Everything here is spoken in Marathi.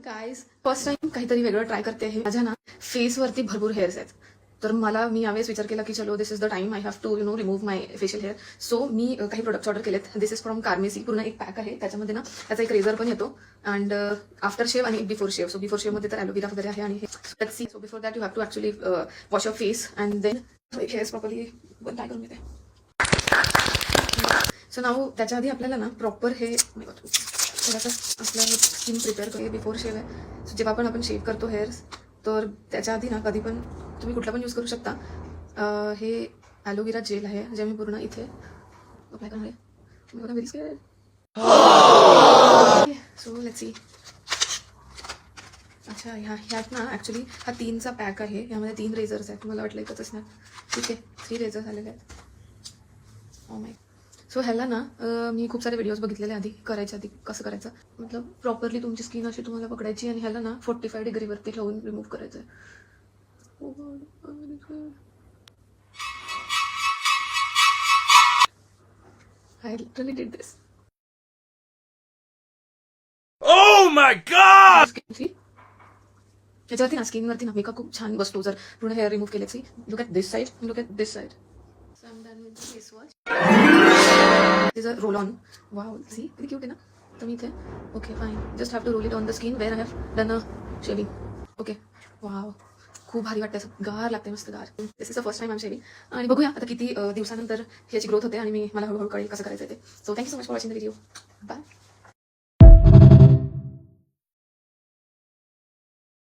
गाईज फर्स्ट टाइम काहीतरी वेगळं ट्राय करते आहे. माझ्या ना फेसवरती भरपूर हेअर्स आहेत, तर मी यावेळेस विचार केला की चलो this is the time I have to remove my facial hair. So मी काही प्रोडक्ट्स ऑर्डर केलेत. This is from Carmesi. पूर्ण एक पॅक आहे, त्याच्यामध्ये ना त्याचा एक रेझर पण येतो अँड आफ्टर शेव आणि before shave. So before shave मध्ये तर ॲलोवेरा वगैरे आहे आणि let's see. So before that you have to actually wash your face and then hairs properly try करून घेते. सो नाव त्याच्या आधी आपल्याला ना प्रॉपर हे थोडासा आपला स्किन प्रिपेअर करूया. बिफोर शेव आहे. सो जेव्हा पण आपण शेव करतो हेअर्स, तर त्याच्या आधी ना कधी पण तुम्ही कुठला पण यूज करू शकता. हे ॲलोवेरा जेल आहे जे मी पूर्ण इथे अप्लाय करणार आहे. Very scared. So let's see. अच्छा, ह्यात ना ॲक्च्युली हा 3चा पॅक आहे. यामध्ये 3 रेझर्स आहेत. मला वाटलं एकच असणार. ठीक आहे, 3 रेझर्स आलेले आहेत. Oh my. सो ह्याला ना मी खूप सारे व्हिडिओज बघितलेले आधी करायच्या आधी कसं करायचं, मतलब प्रॉपरली तुमची स्किन अशी तुम्हाला पकडायची आणि ह्याला ना 45 डिग्रीवरती ठेवून रिमूव्ह करायचं आहे. I literally did this. Oh my god! याच्यावरती ना स्किनवरती ना मेकअप खूप छान बसतो जर पूर्ण हेअर रिमूव्ह केल्याची. Look at this side, look at this side. So I am done with the face wash. Is a roll on. Wow, see किती क्यूट आहे ना. तर मी इथे okay fine just have to roll it on the skin where I have done a shaving. Okay wow, खूप भारी वाटतं. असं गार लागते, मस्त गार. This is the first time I am shaving. आणि बघूया आता किती दिवसानंतर ह्याची ग्रोथ होते आणि मला हळूहळू कळेल कसं करायचं ते. So thank you so much for watching the video. Bye.